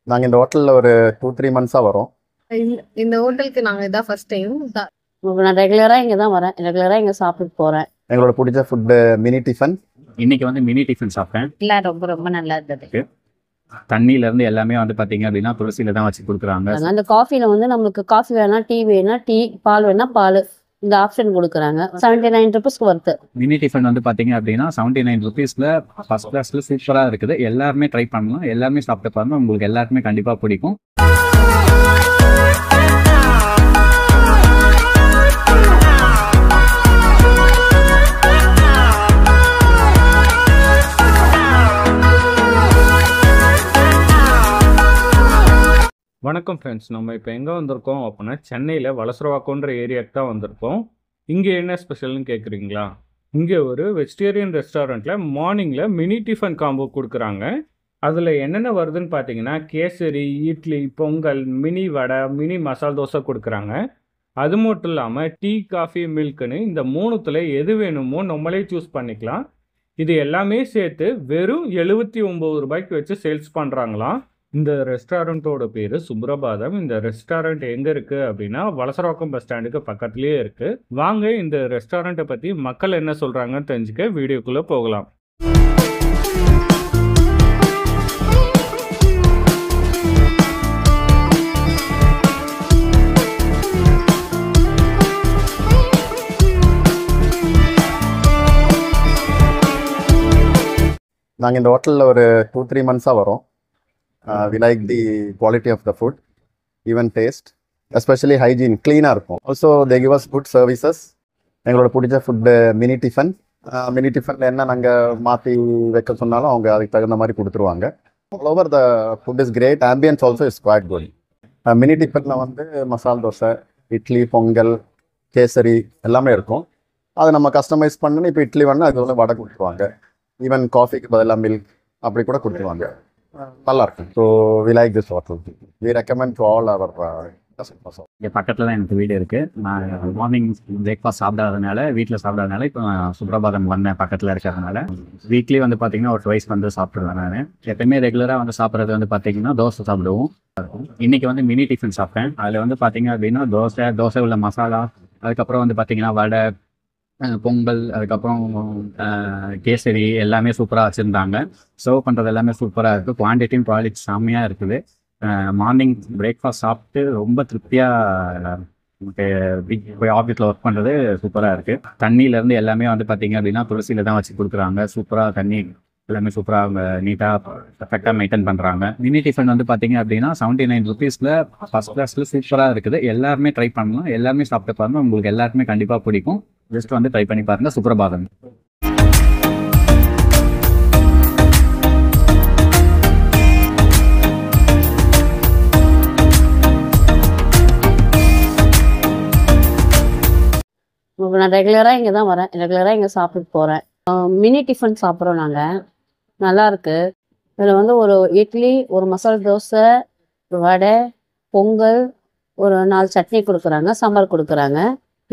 நாங்கள் இந்த ஹோட்டலில் ஒரு 2-3 மந்த்ஸாக வரோம். இந்த ஹோட்டலுக்கு நாங்கள் இதான் ஃபர்ஸ்ட் டைம். நான் ரெகுலராக இங்கே தான் வரேன், ரெகுலராக இங்கே சாப்பிட்டு போகிறேன். எங்களோட பிடிச்ச ஃபுட்டு மினி டிஃபன். இன்னைக்கு வந்து மினி டிஃபன் சாப்பிட்டேன். எல்லாம் ரொம்ப ரொம்ப நல்லா இருந்தது. தண்ணியிலேருந்து எல்லாமே வந்து பார்த்தீங்க அப்படின்னா துளசியில் தான் வச்சு கொடுக்குறாங்க. அந்த காஃபியில் வந்து நம்மளுக்கு காஃபி வேணா, டீ வேணா டீ, பால் வேணா பால், இந்த ஆப்ஷன் கொடுக்குறாங்க. 79 rupeesக்கு வருது. மினி டிஃபன் வந்து பார்த்தீங்க அப்படின்னா 79 rupeesல ஃபர்ஸ்ட் கிளாஸில் சூப்பராக இருக்குது. எல்லாருமே ட்ரை பண்ணலாம், எல்லாருமே சாப்பிட்டு பாருங்க, உங்களுக்கு எல்லாருக்குமே கண்டிப்பாக பிடிக்கும். வணக்கம் ஃப்ரெண்ட்ஸ், நம்ம இப்போ எங்கே வந்திருக்கோம் அப்படின்னா சென்னையில் வலசரவாக்கம்ன்ற ஏரியாவுக்கு தான் வந்திருக்கோம். இங்கே என்ன ஸ்பெஷல்னு கேட்குறீங்களா? இங்கே ஒரு வெஜிடேரியன் ரெஸ்டாரண்ட்டில் மார்னிங்கில் மினி டிஃபன் காம்போ கொடுக்குறாங்க. அதில் என்னென்ன வருதுன்னு பார்த்தீங்கன்னா கேசரி, இட்லி, பொங்கல், மினி வடை, மினி மசால் தோசை கொடுக்குறாங்க. அது மட்டும் இல்லாமல் டீ, காஃபி, மில்க்குன்னு இந்த மூணுத்தில் எது வேணுமோ நம்மளே சூஸ் பண்ணிக்கலாம். இது எல்லாமே சேர்த்து வெறும் 79 ரூபாய்க்கு வச்சு சேல்ஸ் பண்ணுறாங்களாம். இந்த ரெஸ்டாரண்ட்டோட பேர் சுப்ரபாதம். இந்த ரெஸ்டாரண்ட் எங்கே இருக்குது அப்படின்னா வலசரவாக்கம் பஸ் ஸ்டாண்டுக்கு பக்கத்துலேயே இருக்குது. வாங்க இந்த ரெஸ்டாரண்ட்டை பற்றி மக்கள் என்ன சொல்கிறாங்கன்னு தெரிஞ்சுக்க வீடியோக்குள்ளே போகலாம். நாங்கள் இந்த ஹோட்டலில் ஒரு 2-3 மந்த்ஸாக வரோம். We like the quality of the food, even taste, especially hygiene, clean-ஆக இருக்கும். Also they give us good services. எங்களோட பிடிச்ச ஃபுட்டு மினி டிஃபன். மினி டிஃபனில் என்ன நாங்கள் மாற்றி வைக்க சொன்னாலும் அவங்க அதுக்கு தகுந்த மாதிரி கொடுத்துருவாங்க. All over the food is great. Ambience also is quite good. Mini டிஃபனில் வந்து மசால் தோசை, இட்லி, பொங்கல், கேசரி எல்லாமே இருக்கும். அதை நம்ம கஸ்டமைஸ் பண்ணி இப்போ இட்லி வேணால் அது வந்து வடை கொடுத்துருவாங்க. ஈவன் காஃபிக்கு பதிலாக மில்க் அப்படி கூட கொடுத்துருவாங்க. நல்லா இருக்கும். So we like this hotel. We recommend to all our customers. இங்கே பக்கத்தில் தான் எனக்கு வீடு இருக்குது. நான் மார்னிங் பிரேக்ஃபாஸ்ட் சாப்பிடாதனால, வீட்டில் சாப்பிடாதனால இப்போ நான் சுப்ரபாதம் வந்தேன் பக்கத்தில் இருக்கிறதுனால. வீக்லி வந்து பார்த்தீங்கன்னா ஒரு ட்வைஸ் வந்து சாப்பிடுவேன். நான் எப்பயுமே ரெகுலராக வந்து சாப்பிட்றது வந்து பார்த்தீங்கன்னா தோசை சாப்பிடுவோம். இன்றைக்கி வந்து மினி டிஃபன் சாப்பிட்டேன். அதில் வந்து பார்த்தீங்க அப்படின்னா தோசை உள்ள மசாலா, அதுக்கப்புறம் வந்து பார்த்தீங்கன்னா வடை, பொங்கல், அதுக்கப்புறம் கேசரி எல்லாமே சூப்பராக வச்சுருந்தாங்க. சர்வ் பண்ணுறது எல்லாமே சூப்பராக இருக்குது. குவான்டிட்டியும் குவாலிட்டி செம்மையாக இருக்குது. மார்னிங் பிரேக்ஃபாஸ்ட் சாப்பிட்டு ரொம்ப திருப்தியாக போய் ஆஃபீஸில் ஒர்க் பண்ணுறது சூப்பராக இருக்குது. தண்ணியிலேருந்து எல்லாமே வந்து பார்த்தீங்க அப்படின்னா துளசியில் தான் வச்சு கொடுக்குறாங்க. சூப்பராக தண்ணி எல்லாமே சூப்பராக அவங்க நீட்டாக பர்ஃபெக்டாக மெயின்டைன் பண்ணுறாங்க. மினி டிஃபன் வந்து பார்த்தீங்க அப்படின்னா 79 rupeesல ஃபர்ஸ்ட் கிளாஸில் சூப்பராக இருக்குது. எல்லாருமே ட்ரை பண்ணலாம், எல்லாருமே சாப்பிட்டு பாருங்கள், உங்களுக்கு எல்லாருக்குமே கண்டிப்பாக பிடிக்கும். ஜஸ்ட் வந்து ட்ரை பண்ணி பாருங்கள். சுப்ரபாதம். நான் ரெகுலராக இங்கே தான் வரேன், ரெகுலராக இங்கே சாப்பிட்டு போகிறேன். மினி டிஃபன் சாப்பிட்றோம் நாங்கள். நல்லா இருக்கு. இதில் வந்து ஒரு இட்லி, ஒரு மசால் தோசை, ஒரு வடை, பொங்கல், ஒரு 4 சட்னி கொடுக்குறாங்க, சாம்பார் கொடுக்குறாங்க.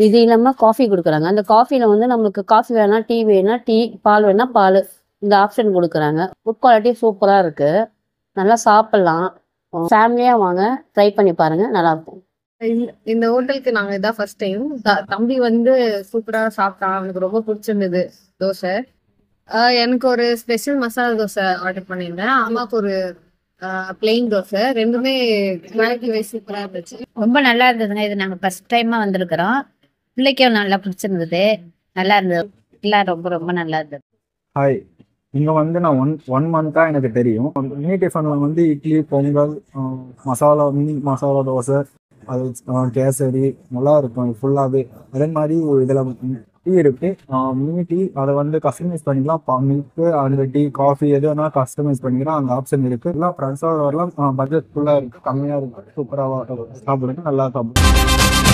இது இல்லாமல் காஃபி கொடுக்குறாங்க. அந்த காஃபியில் வந்து நம்மளுக்கு காஃபி வேணா, டீ வேணா டீ, பால் வேணா பால், இந்த ஆப்ஷன் கொடுக்குறாங்க. ஃபுட் குவாலிட்டி சூப்பராக இருக்குது. நல்லா சாப்பிட்லாம். ஃபேமிலியாக வாங்க, ட்ரை பண்ணி பாருங்கள், நல்லாயிருக்கும். இந்த ஹோட்டலுக்கு நாங்கள் இதான் ஃபர்ஸ்ட் டைம். தம்பி வந்து சூப்பராக சாப்பிட்டான், அவனுக்கு ரொம்ப பிடிச்சிருந்தது தோசை. எனக்கு ஒரு ஸ்பெஷல் மசாலா தோசை ஆர்டர் பண்ணியிருந்தேன். அம்மாவுக்கு ஒரு பிளெயின் தோசை. ரெண்டுமே குவாலிட்டி வைஸ் சூப்பராக இருந்துச்சு. ரொம்ப நல்லா இருந்ததுங்க. இது நாங்கள் ஃபர்ஸ்ட் டைமாக வந்திருக்கிறோம். பிள்ளைக்கும் நல்லா பிடிச்சிருந்தது, நல்லா இருந்தது. எல்லாம் ரொம்ப ரொம்ப நல்லா இருந்தது. ஹாய், இங்கே வந்து நான் ஒன் மந்த்தாக எனக்கு தெரியும். மினி டிஃபனில் வந்து இட்லி, பொங்கல், மினி மசாலா தோசை, அது கேசரி நல்லா இருக்கும் ஃபுல்லாகவே. அதே மாதிரி இதில் டீ இருக்குது, மினி டீ. அதை வந்து கஸ்டமைஸ் பண்ணிக்கலாம். மில்க்கு, அந்த டீ, காஃபி எது வேணாலும் கஸ்டமைஸ் பண்ணிக்கலாம். அந்த ஆப்ஷன் இருக்குது. எல்லாம் ஃப்ரெண்ட்ஸோட வரலாம். பட்ஜெட் ஃபுல்லாக இருக்குது, கம்மியாக இருக்குது. சூப்பராக சாப்பிடுங்க, நல்லா சாப்பிடுங்க.